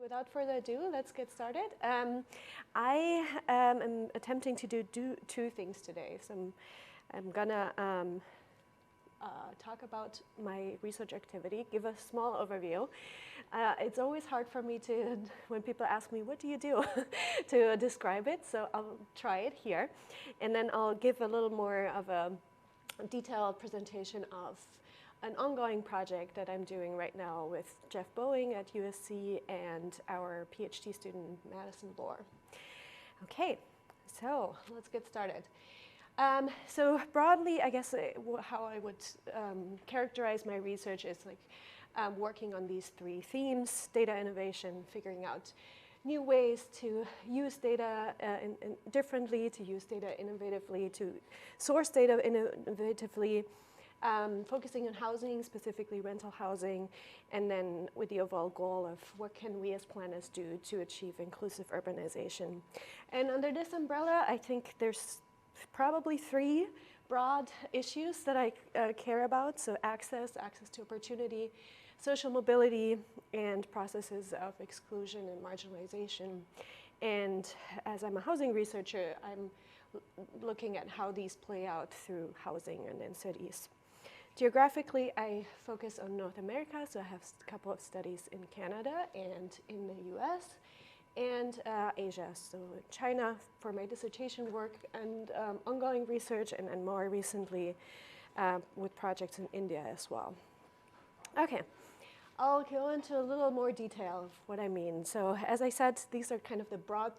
without further ado, let's get started. I am attempting to do two things today. So I'm gonna talk about my research activity, give a small overview. It's always hard for me to, when people ask me, what do you do, to describe it. So I'll try it here. And then I'll give a little more of a detailed presentation of an ongoing project that I'm doing right now with Jeff Boeing at USC and our PhD student, Madison Lohr. Okay, so let's get started. So broadly, I guess how I would characterize my research is like working on these three themes: data innovation, figuring out new ways to use data differently, to use data innovatively, to source data innovatively, focusing on housing, specifically rental housing, and then with the overall goal of what can we as planners do to achieve inclusive urbanization. And under this umbrella, I think there's probably three broad issues that I care about. So access to opportunity, social mobility, and processes of exclusion and marginalization. And as I'm a housing researcher, I'm looking at how these play out through housing and in cities. Geographically, I focus on North America, so I have a couple of studies in Canada and in the US, and Asia, so China for my dissertation work and ongoing research, and more recently with projects in India as well. Okay, I'll go into a little more detail of what I mean. So as I said, these are kind of the broad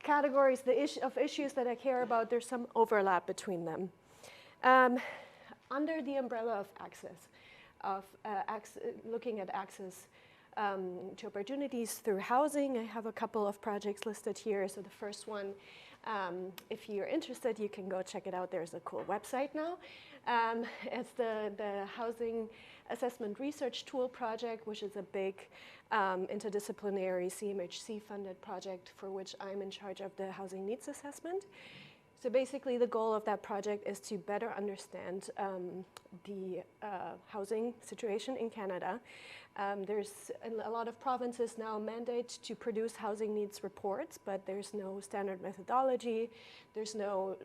categories of issues that I care about. There's some overlap between them. Under the umbrella of access, looking at access to opportunities through housing, I have a couple of projects listed here. So the first one, if you're interested, you can go check it out. There's a cool website now. It's the Housing Assessment Research Tool Project, which is a big interdisciplinary CMHC-funded project for which I'm in charge of the housing needs assessment. So basically, the goal of that project is to better understand the housing situation in Canada. There's a lot of provinces now mandate to produce housing needs reports, but there's no standard methodology. There's no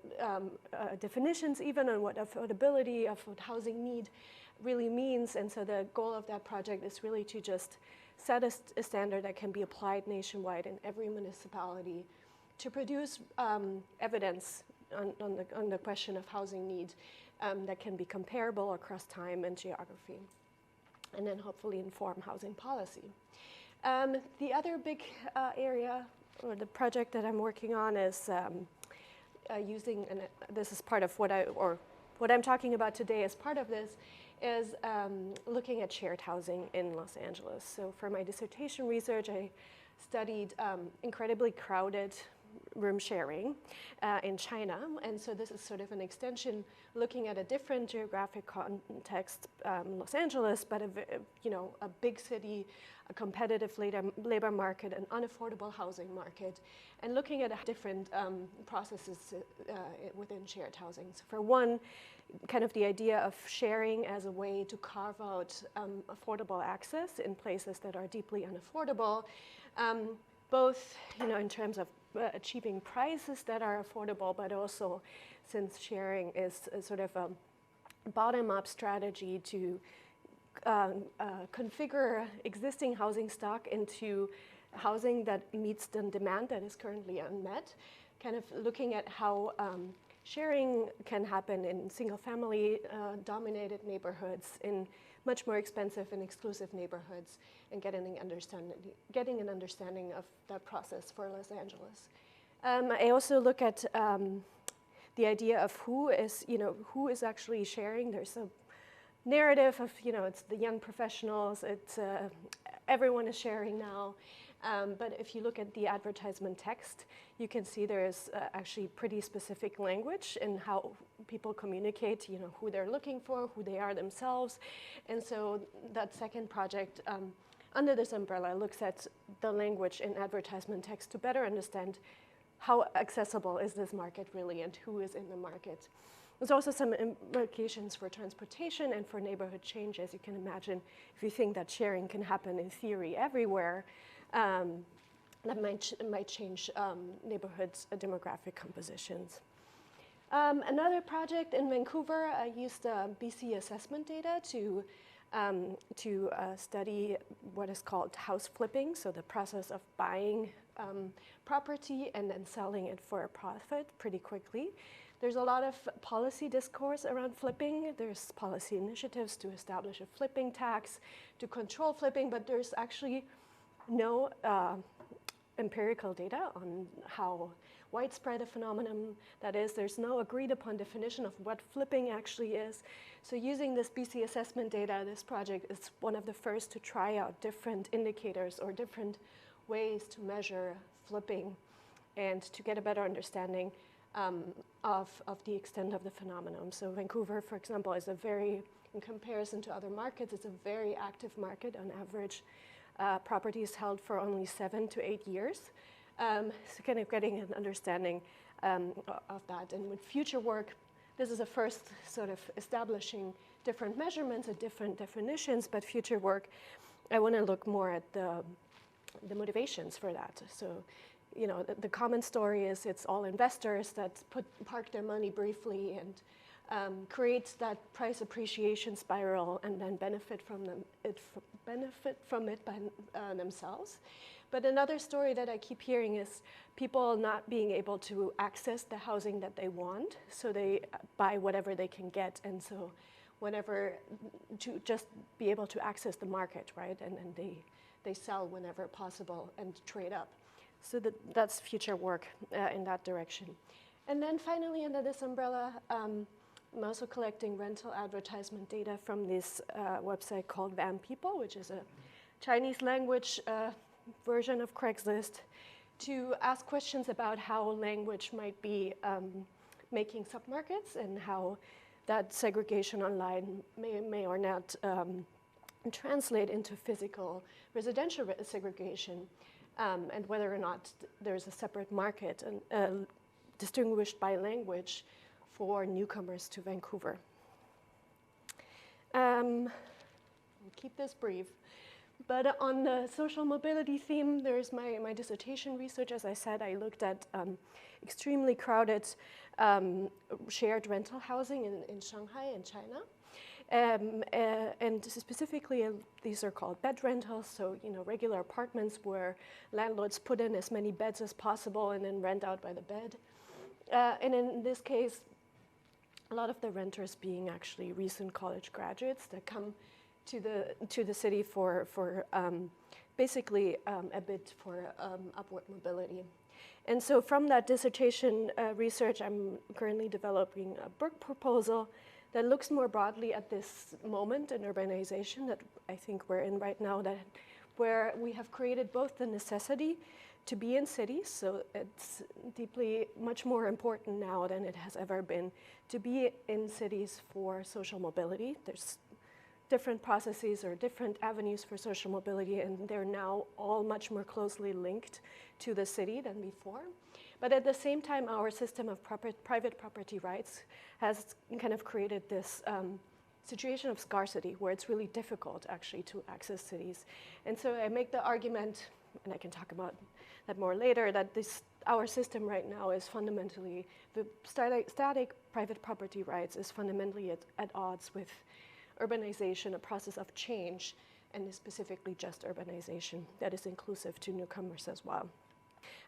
definitions even on what affordability of what housing need really means. And so the goal of that project is really to just set a standard that can be applied nationwide in every municipality to produce evidence on the question of housing need that can be comparable across time and geography, and then hopefully inform housing policy. The other big area, or the project that I'm working on, is using, and this is part of what I'm talking about today as part of this, is looking at shared housing in Los Angeles. So for my dissertation research, I studied incredibly crowded room sharing in China, and so this is sort of an extension looking at a different geographic context, Los Angeles, but a big city, a competitive labor market, an unaffordable housing market, and looking at different processes within shared housing. So for one, kind of the idea of sharing as a way to carve out affordable access in places that are deeply unaffordable, both in terms of achieving prices that are affordable, but also since sharing is a sort of a bottom-up strategy to configure existing housing stock into housing that meets the demand that is currently unmet, kind of looking at how sharing can happen in single-family dominated neighborhoods, in much more expensive and exclusive neighborhoods, and getting an understanding of that process for Los Angeles. I also look at the idea of who is actually sharing. There's a narrative of, it's the young professionals, it's everyone is sharing now. But if you look at the advertisement text, you can see there is actually pretty specific language in how people communicate, who they're looking for, who they are themselves. And so that second project under this umbrella looks at the language in advertisement text to better understand how accessible is this market really and who is in the market. There's also some implications for transportation and for neighborhood change, as you can imagine. If you think that sharing can happen in theory everywhere, that might change neighborhoods' demographic compositions. Another project in Vancouver, I used BC assessment data to study what is called house flipping, so the process of buying property and then selling it for a profit pretty quickly. There's a lot of policy discourse around flipping. There's policy initiatives to establish a flipping tax to control flipping, but there's actually no empirical data on how widespread a phenomenon that is. There's no agreed upon definition of what flipping actually is. So using this BC assessment data, this project is one of the first to try out different indicators or different ways to measure flipping and to get a better understanding of the extent of the phenomenon. So Vancouver, for example, is in comparison to other markets, it's a very active market. On average, properties held for only 7 to 8 years. So kind of getting an understanding of that. And with future work, this is a first sort of establishing different measurements and different definitions, but future work, I want to look more at the motivations for that. So, you know, the common story is it's all investors that park their money briefly and create that price appreciation spiral and then benefit from it by themselves. But another story that I keep hearing is people not being able to access the housing that they want, so they buy whatever they can get, and so whenever to just be able to access the market, right? And they sell whenever possible and trade up. So that's future work in that direction. And then finally, under this umbrella, I'm also collecting rental advertisement data from this website called Van People, which is a Chinese language version of Craigslist, to ask questions about how language might be making submarkets and how that segregation online may or not translate into physical residential segregation, and whether or not there's a separate market and distinguished by language for newcomers to Vancouver. I'll keep this brief. But on the social mobility theme, there's my dissertation research. As I said, I looked at extremely crowded shared rental housing in Shanghai and China. And specifically, these are called bed rentals, so regular apartments where landlords put in as many beds as possible and then rent out by the bed. And in this case, a lot of the renters being actually recent college graduates that come to the city for basically a bit for upward mobility. And so from that dissertation research, I'm currently developing a book proposal that looks more broadly at this moment in urbanization that I think we're in right now, where we have created both the necessity to be in cities, so it's deeply much more important now than it has ever been to be in cities for social mobility. There's different processes or different avenues for social mobility, and they're now all much more closely linked to the city than before. But at the same time, our system of private property rights has kind of created this situation of scarcity where it's really difficult actually to access cities. And so I make the argument, and I can talk about that more later, that our system right now is fundamentally, the static private property rights is fundamentally at odds with urbanization, a process of change, and is specifically just urbanization that is inclusive to newcomers as well.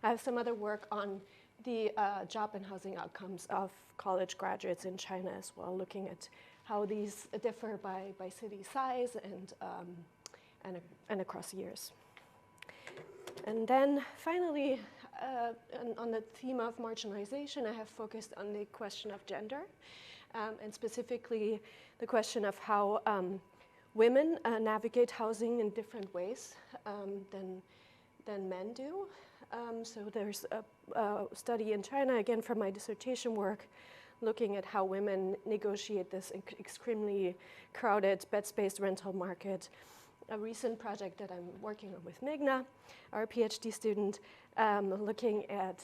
I have some other work on the job and housing outcomes of college graduates in China as well, looking at how these differ by city size and across years. And then finally, on the theme of marginalization, I have focused on the question of gender, and specifically the question of how women navigate housing in different ways than men do. So there's a study in China, again from my dissertation work, looking at how women negotiate this extremely crowded bed-space rental market. A recent project that I'm working on with Meghna, our PhD student, looking at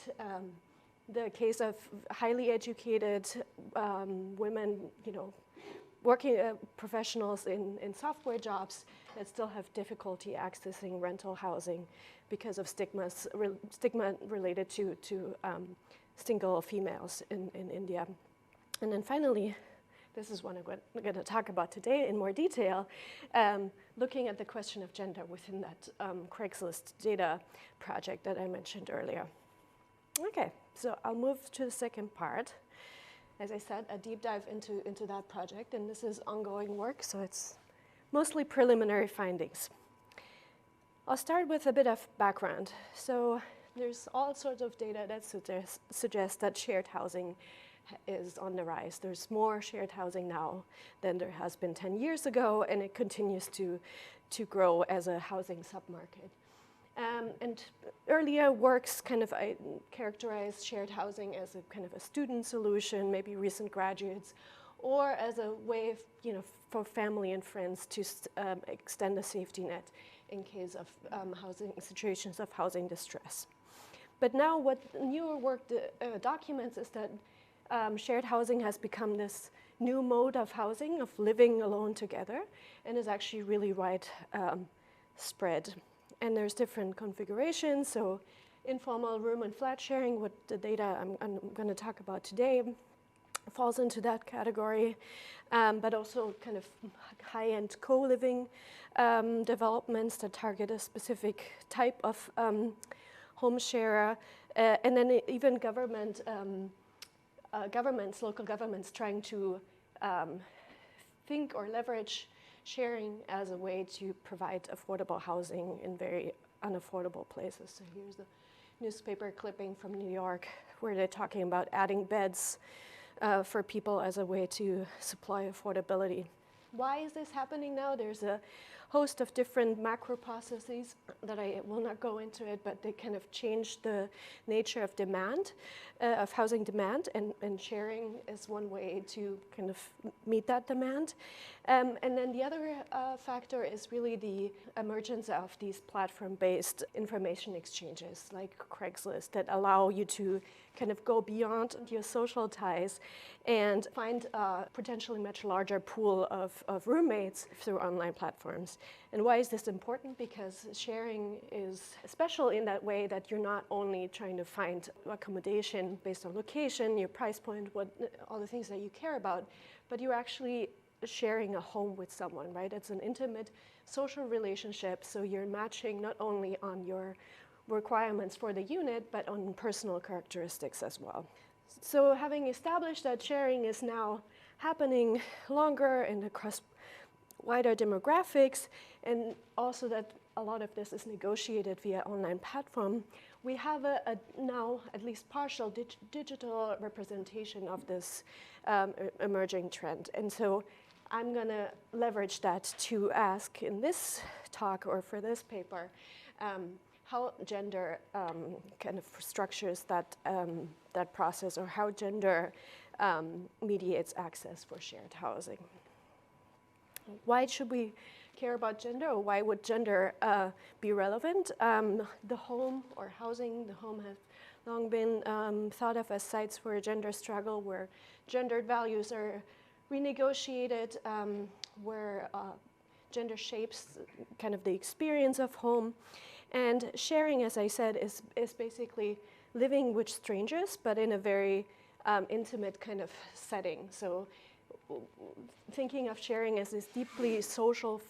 the case of highly educated women, working professionals in software jobs that still have difficulty accessing rental housing because of stigma related to single females in India. And then finally, this is what I'm going to talk about today in more detail, looking at the question of gender within that Craigslist data project that I mentioned earlier. Okay, so I'll move to the second part. As I said, a deep dive into that project, and this is ongoing work, so it's mostly preliminary findings. I'll start with a bit of background. So there's all sorts of data that suggests that shared housing is on the rise. There's more shared housing now than there has been 10 years ago, and it continues to grow as a housing submarket. And earlier works kind of characterized shared housing as a kind of a student solution, maybe recent graduates, or as a way of, for family and friends to extend a safety net in case of housing situations of housing distress. But now what newer work documents is that shared housing has become this new mode of housing, of living alone together, and is actually really widespread. And there's different configurations, so informal room and flat sharing, what the data I'm going to talk about today, falls into that category, but also kind of high-end co-living developments that target a specific type of home sharer, and then even local governments trying to think or leverage sharing as a way to provide affordable housing in very unaffordable places. So here's a newspaper clipping from New York where they're talking about adding beds for people as a way to supply affordability. Why is this happening now? There's a host of different macro processes that I will not go into it, but they kind of change the nature of demand, of housing demand, and sharing is one way to kind of meet that demand. And then the other factor is really the emergence of these platform-based information exchanges like Craigslist that allow you to kind of go beyond your social ties and find a potentially much larger pool of roommates through online platforms. And why is this important? Because sharing is special in that way that you're not only trying to find accommodation based on location, your price point, all the things that you care about, but you're actually sharing a home with someone, right? It's an intimate social relationship, so you're matching not only on your requirements for the unit, but on personal characteristics as well. So having established that sharing is now happening longer and across wider demographics, and also that a lot of this is negotiated via online platform, we have a now at least partial digital representation of this emerging trend. And so I'm going to leverage that to ask in this talk or for this paper how gender kind of structures that process, or how gender mediates access for shared housing. Why should we care about gender, or why would gender be relevant? The home or housing, the home has long been thought of as sites for a gender struggle, where gendered values are renegotiated, where gender shapes kind of the experience of home. And sharing, as I said, is basically living with strangers, but in a very intimate kind of setting. So thinking of sharing as this deeply social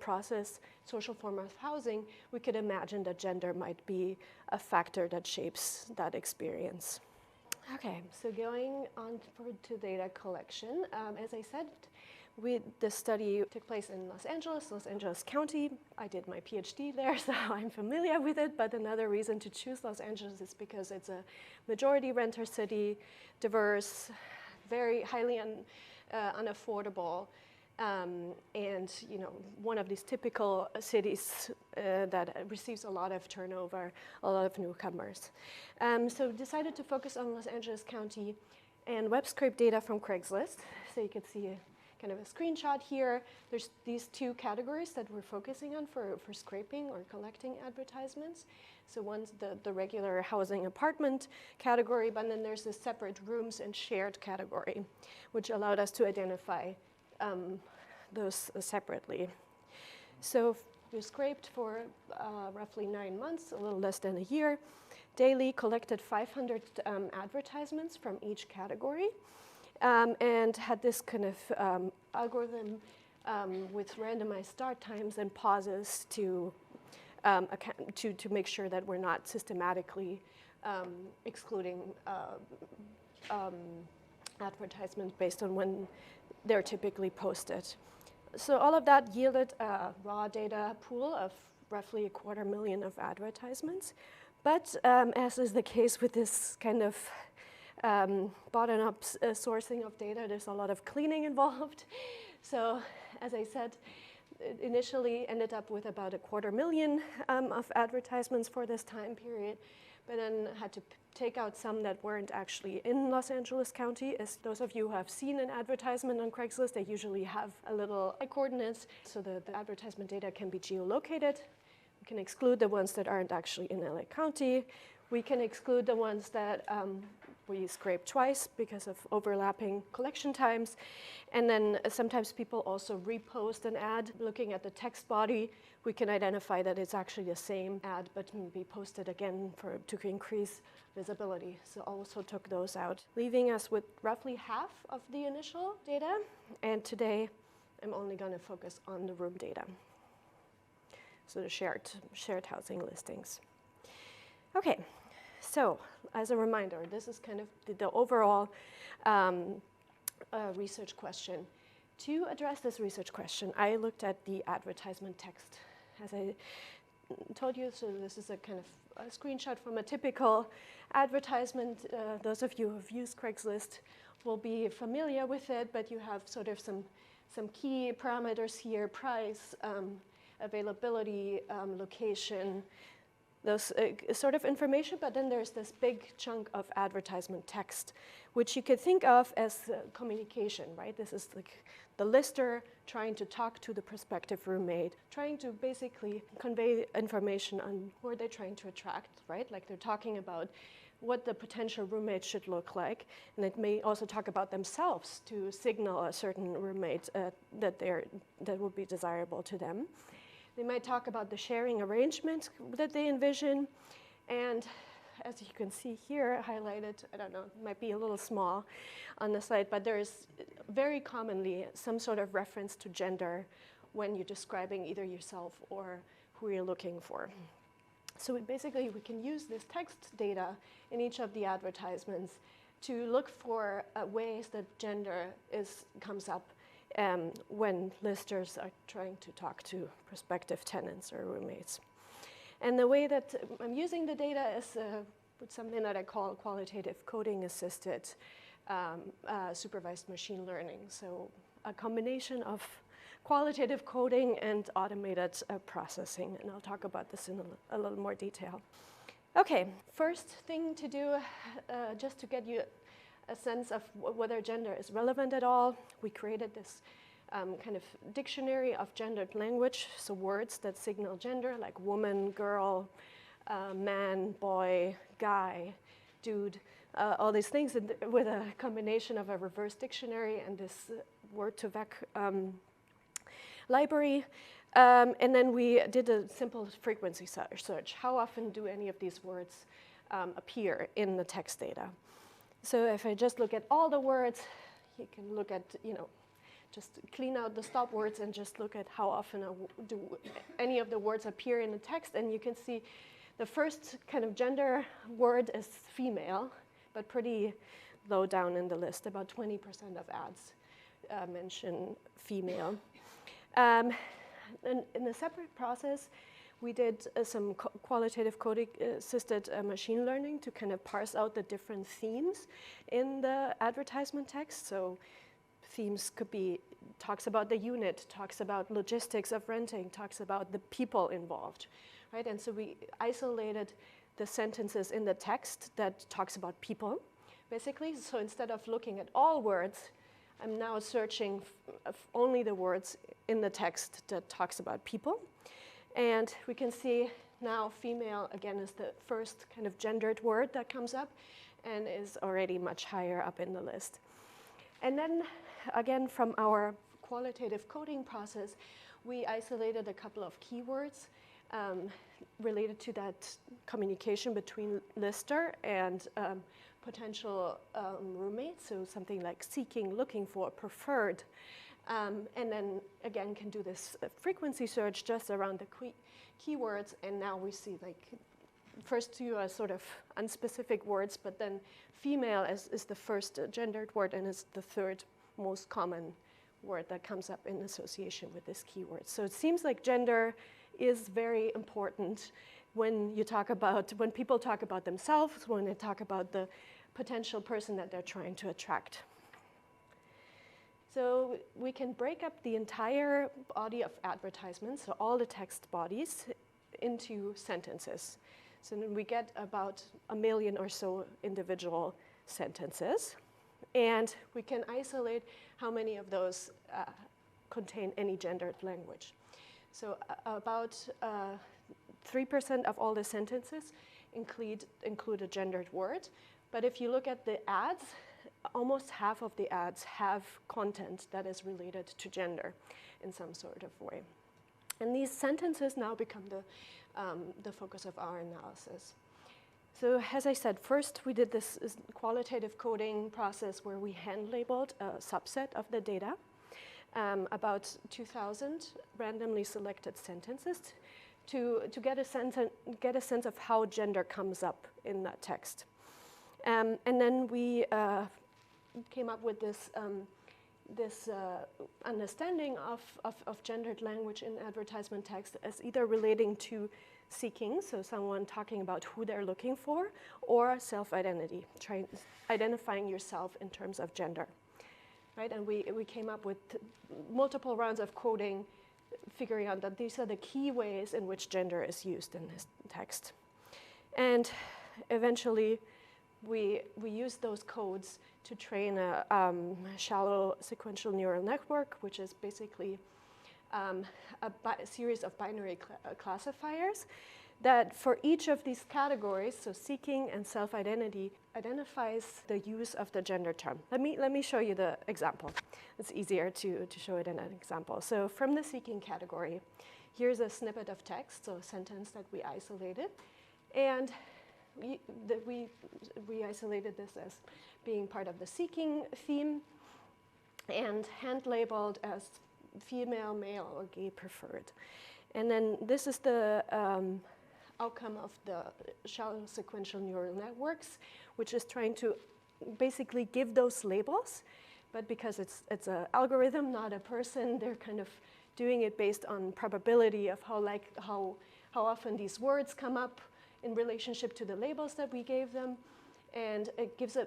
process, social form of housing, we could imagine that gender might be a factor that shapes that experience. Okay, so going on to data collection. As I said, the study took place in Los Angeles County. I did my PhD there, so I'm familiar with it, but another reason to choose Los Angeles is because it's a majority renter city, diverse, very highly unaffordable, and one of these typical cities that receives a lot of turnover, a lot of newcomers. So decided to focus on Los Angeles County and web scrape data from Craigslist, so you could see kind of a screenshot here. There's these two categories that we're focusing on for scraping or collecting advertisements. So one's the regular housing apartment category, but then there's this separate rooms and shared category, which allowed us to identify those separately. So we scraped for roughly 9 months, a little less than a year. Daily collected 500 advertisements from each category, and had this kind of algorithm with randomized start times and pauses to make sure that we're not systematically excluding advertisements based on when they're typically posted. So all of that yielded a raw data pool of roughly 250,000 of advertisements. But as is the case with this kind of bottom-up sourcing of data, there's a lot of cleaning involved. So as I said, it initially ended up with about 250,000 of advertisements for this time period, but then had to take out some that weren't actually in Los Angeles County. As those of you who have seen an advertisement on Craigslist, they usually have a little coordinates, so the advertisement data can be geolocated. We can exclude the ones that aren't actually in LA County. We can exclude the ones that we scrape twice because of overlapping collection times. And then sometimes people also repost an ad. Looking at the text body, we can identify that it's actually the same ad, but can be posted again to increase visibility. So also took those out, leaving us with roughly half of the initial data. And today, I'm only going to focus on the room data. So the shared housing listings. Okay, so as a reminder, this is kind of the overall research question. To address this research question, I looked at the advertisement text. As I told you, so this is a kind of a screenshot from a typical advertisement. Those of you who have used Craigslist will be familiar with it, but you have sort of some key parameters here: price, availability, location, those sort of information, but then there's this big chunk of advertisement text, which you could think of as communication, right? This is like the lister trying to talk to the prospective roommate, trying to basically convey information on who are they trying to attract, right? Like they're talking about what the potential roommate should look like, and it may also talk about themselves to signal a certain roommate that would be desirable to them. They might talk about the sharing arrangement that they envision, and as you can see here, highlighted, I don't know, it might be a little small on the slide, but there's very commonly some sort of reference to gender when you're describing either yourself or who you're looking for. So we can use this text data in each of the advertisements to look for ways that gender comes up when listers are trying to talk to prospective tenants or roommates. And the way that I'm using the data is with something that I call qualitative coding assisted supervised machine learning. So a combination of qualitative coding and automated processing. And I'll talk about this in a little more detail. Okay, first thing to do, just to get you a sense of whether gender is relevant at all, we created this kind of dictionary of gendered language, so words that signal gender, like woman, girl, man, boy, guy, dude, all these things with a combination of a reverse dictionary and this word-to-vec library. And then we did a simple frequency search. How often do any of these words appear in the text data? So if I just look at all the words, you can look at, just clean out the stop words and just look at how often do any of the words appear in the text. And you can see the first kind of gender word is female, but pretty low down in the list. About 20% of ads mention female. And in a separate process, we did some qualitative coding assisted machine learning to kind of parse out the different themes in the advertisement text. So themes could be, talks about the unit, talks about logistics of renting, talks about the people involved, right? And so we isolated the sentences in the text that talks about people, basically. So instead of looking at all words, I'm now searching only the words in the text that talks about people. And we can see now female, again, is the first kind of gendered word that comes up and is already much higher up in the list. And then, again, from our qualitative coding process, we isolated a couple of keywords related to that communication between lister and potential roommates, so something like seeking, looking for, preferred. And then, again, can do this frequency search just around the keywords, and now we see, like, first two are sort of unspecific words, but then female is the first gendered word and is the third most common word that comes up in association with this keyword. So it seems like gender is very important when people talk about themselves, when they talk about the potential person that they're trying to attract. So we can break up the entire body of advertisements, so all the text bodies, into sentences. So then we get about 1 million or so individual sentences. And we can isolate how many of those contain any gendered language. So about 3% of all the sentences include a gendered word. But if you look at the ads, almost half of the ads have content that is related to gender in some sort of way. And these sentences now become the focus of our analysis. So as I said, first we did this qualitative coding process where we hand-labeled a subset of the data, about 2,000 randomly selected sentences to get a sense of how gender comes up in that text. And then we came up with this understanding of gendered language in advertisement text as either relating to seeking, so someone talking about who they're looking for, or self-identity, identifying yourself in terms of gender, right? And we came up with multiple rounds of coding, figuring out that these are the key ways in which gender is used in this text. And eventually, we used those codes to train a shallow sequential neural network, which is basically a series of binary classifiers that for each of these categories, so seeking and self-identity, identifies the use of the gender term. Let me show you the example. It's easier to show it in an example. So from the seeking category, here's a snippet of text, so a sentence that we isolated. And we isolated this as being part of the seeking theme and hand-labeled as female, male, or gay preferred. And then this is the outcome of the shallow sequential neural networks, which is trying to basically give those labels, but because it's an algorithm, not a person, they're kind of doing it based on probability of how often these words come up in relationship to the labels that we gave them, and it gives a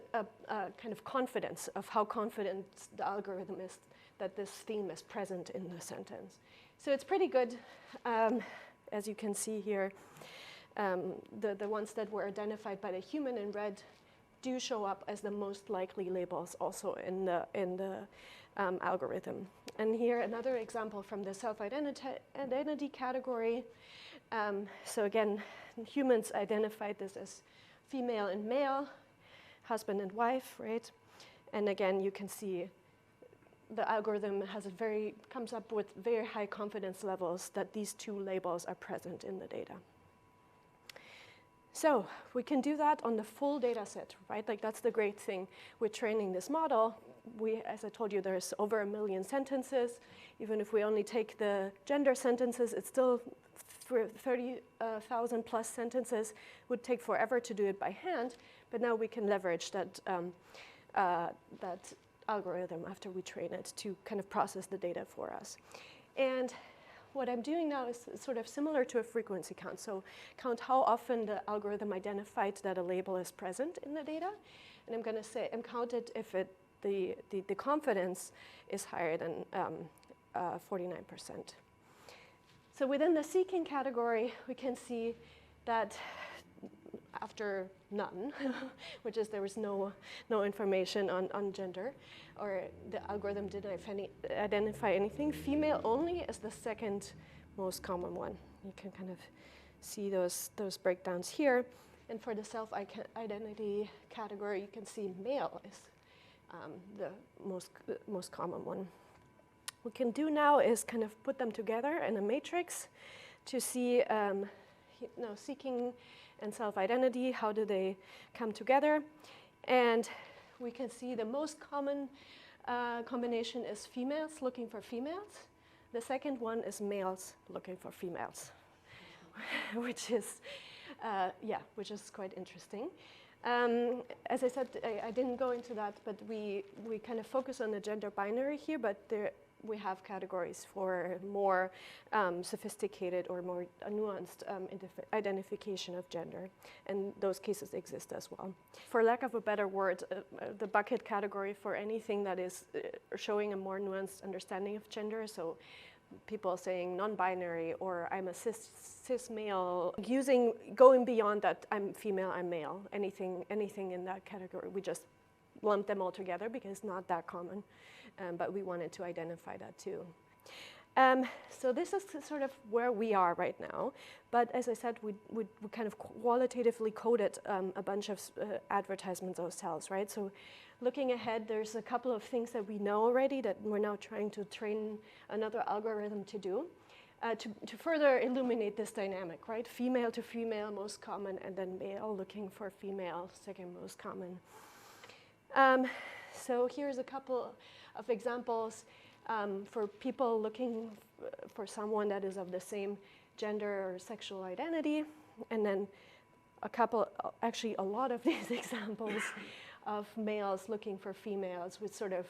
kind of confidence of how confident the algorithm is that this theme is present in the sentence. So it's pretty good, as you can see here. The ones that were identified by the human in red do show up as the most likely labels also in the algorithm. And here another example from the self-identity category. So again, humans identified this as female and male, husband and wife, right? And again, you can see the algorithm comes up with very high confidence levels that these two labels are present in the data. So we can do that on the full data set, right? Like that's the great thing with training this model. As I told you, there's over 1 million sentences. Even if we only take the gender sentences, it's still 30,000 plus sentences. Would take forever to do it by hand, but now we can leverage that algorithm after we train it to kind of process the data for us. And what I'm doing now is sort of similar to a frequency count. So count how often the algorithm identified that a label is present in the data. And I'm going to say, and count it if the confidence is higher than 49%. So within the seeking category, we can see that after none, which is there was no information on gender, or the algorithm didn't identify anything. Female only is the second most common one. You can kind of see those breakdowns here. And for the self-identity category, you can see male is the most common one. What we can do now is kind of put them together in a matrix to see, seeking and self-identity, how do they come together? And we can see the most common combination is females looking for females. The second one is males looking for females, which is quite interesting. As I said, I didn't go into that, but we kind of focus on the gender binary here, but we have categories for more sophisticated or more nuanced identification of gender, and those cases exist as well. For lack of a better word, the bucket category for anything that is showing a more nuanced understanding of gender, so people saying non-binary or I'm a cis male, going beyond that I'm female, I'm male, anything in that category, we just lump them all together because it's not that common, but we wanted to identify that too. So this is sort of where we are right now, but as I said, we kind of qualitatively coded a bunch of advertisements ourselves, right? So looking ahead, there's a couple of things that we know already that we're now trying to train another algorithm to do, to further illuminate this dynamic, right? Female to female, most common, and then male looking for female, second most common. So here's a couple of examples for people looking for someone that is of the same gender or sexual identity, and then actually a lot of these examples of males looking for females with sort of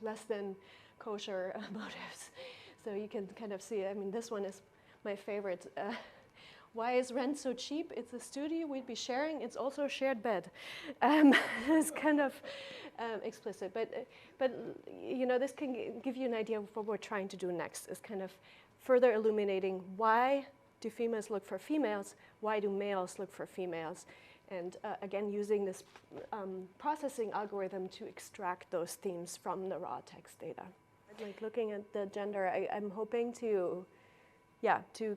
less than kosher motives. So you can kind of see, I mean, this one is my favorite. Why is rent so cheap? It's a studio we'd be sharing. It's also a shared bed. It's kind of explicit, but you know, this can give you an idea of what we're trying to do next. Is kind of further illuminating why do females look for females? Why do males look for females? And again, using this processing algorithm to extract those themes from the raw text data. Like looking at the gender, I'm hoping to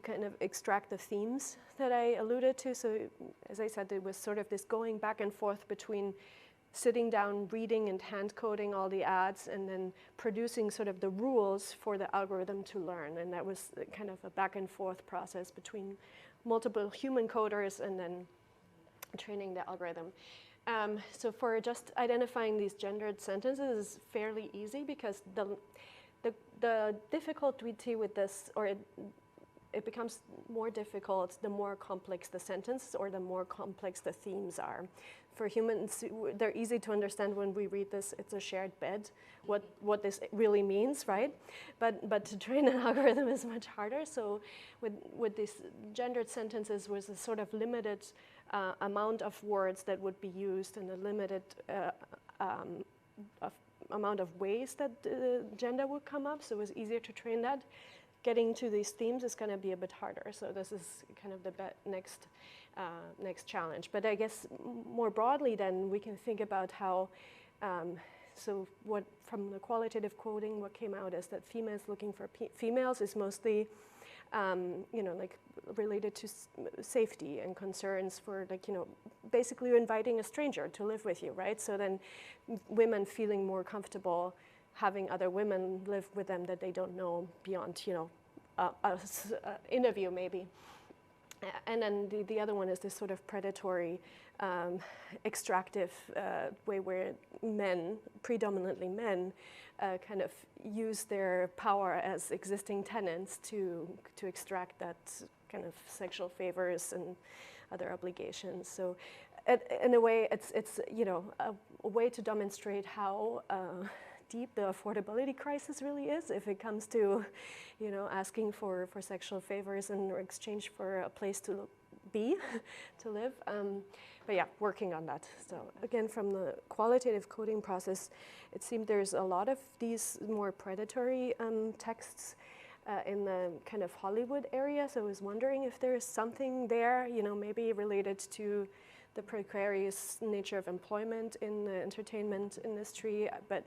kind of extract the themes that I alluded to. So as I said, it was sort of this going back and forth between sitting down, reading and hand coding all the ads, and then producing sort of the rules for the algorithm to learn. And that was kind of a back and forth process between multiple human coders and then training the algorithm. So for just identifying these gendered sentences is fairly easy because the difficulty with this, or it becomes more difficult the more complex the sentence or the more complex the themes are. For humans, they're easy to understand when we read this, it's a shared bed, what this really means, right? But to train an algorithm is much harder. So with these gendered sentences was a sort of limited amount of words that would be used and a limited amount of ways that gender would come up, so it was easier to train that. Getting to these themes is going to be a bit harder, so this is kind of the next challenge. But I guess more broadly then we can think about how, so what from the qualitative coding, what came out is that females looking for females is mostly like related to safety and concerns for basically you're inviting a stranger to live with you, right? So then women feeling more comfortable having other women live with them that they don't know beyond, interview maybe. And then the other one is this sort of predatory, extractive way where men, predominantly men, kind of use their power as existing tenants to extract that kind of sexual favors and other obligations. So in a way, it's a way to demonstrate how deep the affordability crisis really is if it comes to, asking for sexual favors in exchange for a place to be, to live. But yeah, working on that. So again, from the qualitative coding process, it seemed there's a lot of these more predatory texts in the kind of Hollywood area. So I was wondering if there is something there, maybe related to the precarious nature of employment in the entertainment industry, but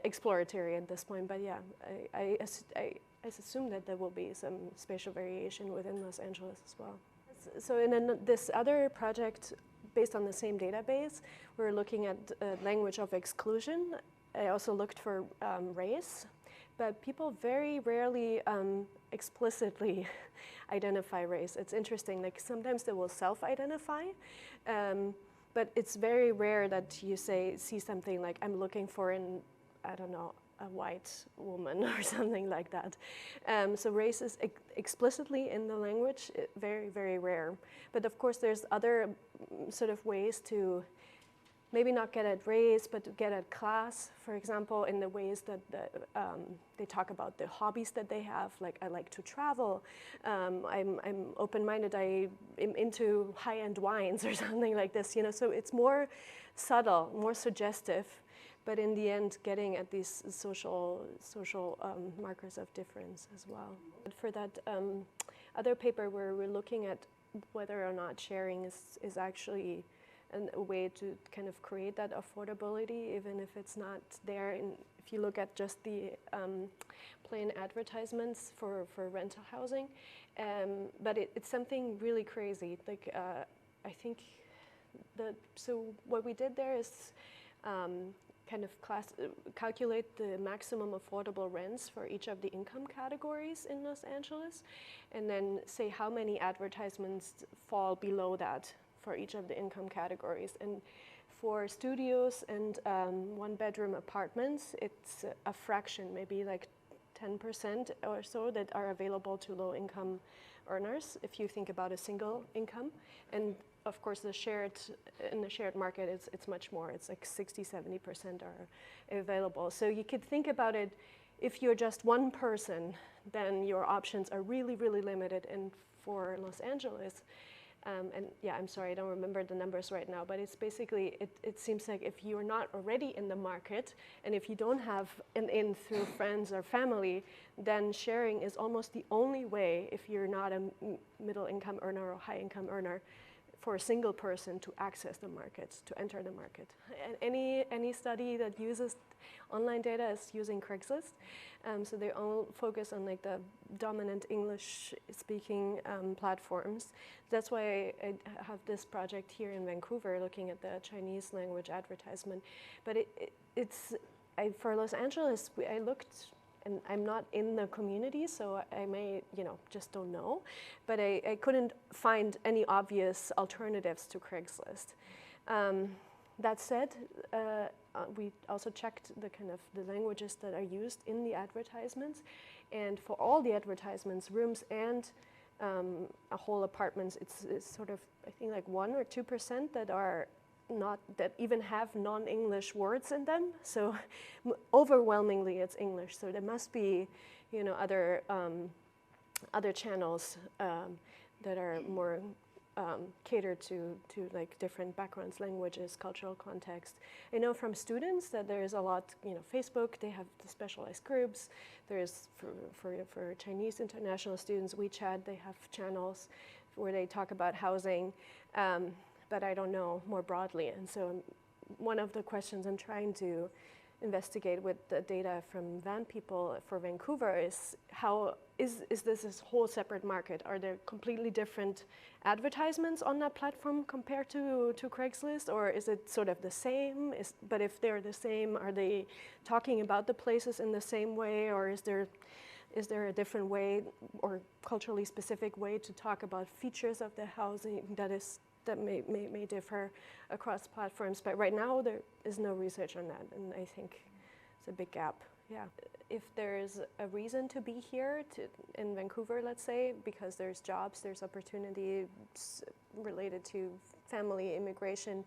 exploratory at this point. But yeah, I assume that there will be some spatial variation within Los Angeles as well. So in this other project, based on the same database, we're looking at language of exclusion. I also looked for race, but people very rarely explicitly identify race. It's interesting, like sometimes they will self-identify, but it's very rare that you see something like, I'm looking for I don't know, a white woman or something like that. So race is explicitly in the language, very, very rare. But of course there's other sort of ways to maybe not get at race, but to get at class, for example, in the ways that they talk about the hobbies that they have, like I like to travel, I'm open-minded, I am into high-end wines or something like this, so it's more subtle, more suggestive, but in the end getting at these social markers of difference as well. But for that other paper where we're looking at whether or not sharing is actually a way to kind of create that affordability, even if it's not there. And if you look at just the plain advertisements for rental housing, but it's something really crazy. Like I think so what we did there is kind of calculate the maximum affordable rents for each of the income categories in Los Angeles, and then say how many advertisements fall below that for each of the income categories. And for studios and one-bedroom apartments, it's a fraction, maybe like 10% or so, that are available to low-income earners, if you think about a single income. And of course, in the shared market, it's much more. It's like 60–70% are available. So you could think about it, if you're just one person, then your options are really, really limited. And for Los Angeles, and yeah, I'm sorry, I don't remember the numbers right now, but it's basically, it seems like if you're not already in the market, and if you don't have an in through friends or family, then sharing is almost the only way, if you're not a middle income earner or high income earner, for a single person to access the market, to enter the market. And any study that uses online data is using Craigslist. So they all focus on like the dominant English-speaking platforms. That's why I have this project here in Vancouver looking at the Chinese language advertisement. But for Los Angeles, I looked, and I'm not in the community, so I may, just don't know. But I couldn't find any obvious alternatives to Craigslist. That said, we also checked the languages that are used in the advertisements. And for all the advertisements, rooms and whole apartments, it's sort of, I think like 1 or 2% that even have non-English words in them. So overwhelmingly it's English. So there must be, other channels that are more catered to like different backgrounds, languages, cultural context. I know from students that there is a lot, Facebook, they have the specialized groups. There's for Chinese international students, WeChat, they have channels where they talk about housing. But I don't know more broadly. And so one of the questions I'm trying to investigate with the data from Van people for Vancouver is how is this whole separate market? Are there completely different advertisements on that platform compared to Craigslist, or is it sort of the same? But if they're the same, are they talking about the places in the same way, or is there a different way or culturally specific way to talk about features of the housing that may differ across platforms? But right now there is no research on that, and I think it's a big gap. Yeah, if there's a reason to be here in Vancouver, let's say, because there's jobs, there's opportunities related to family immigration,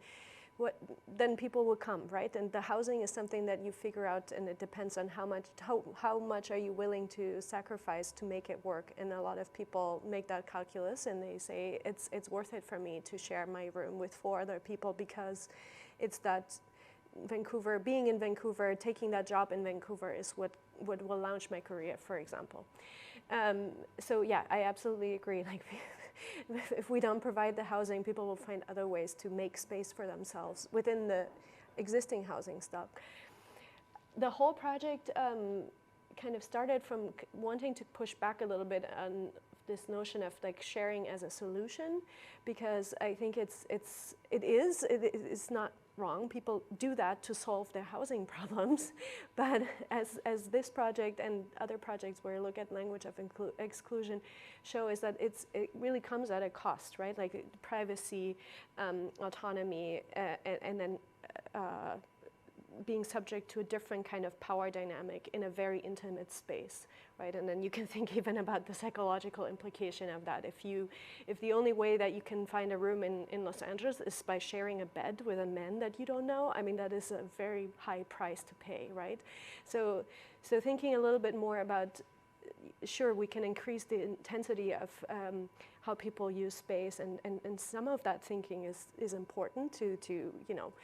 then people will come, right? And the housing is something that you figure out, and it depends on how much are you willing to sacrifice to make it work. And a lot of people make that calculus, and they say it's worth it for me to share my room with 4 other people, because it's that Vancouver, being in Vancouver, taking that job in Vancouver is what what will launch my career, for example. So yeah, I absolutely agree. Like, if we don't provide the housing, people will find other ways to make space for themselves within the existing housing stock. The whole project kind of started from wanting to push back a little bit on this notion of like sharing as a solution, because I think it is not wrong. People do that to solve their housing problems, but as this project and other projects where you look at language of exclusion show, is that it really comes at a cost, right? Like privacy, autonomy, and then being subject to a different kind of power dynamic in a very intimate space, right? And then you can think even about the psychological implication of that. If the only way that you can find a room in Los Angeles is by sharing a bed with a man that you don't know, I mean, that is a very high price to pay, right? So thinking a little bit more about, sure, we can increase the intensity of how people use space, and some of that thinking is important to you know,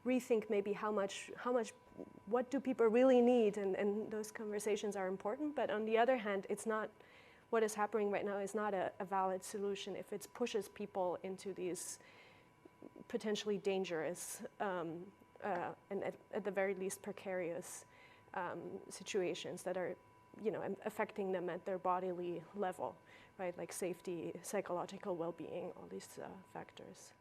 rethink maybe how much, what do people really need, and those conversations are important. But on the other hand, it's not, what is happening right now is not a valid solution if it pushes people into these potentially dangerous and at the very least precarious situations that are, you know, affecting them at their bodily level, right? Like safety, psychological well-being, all these factors.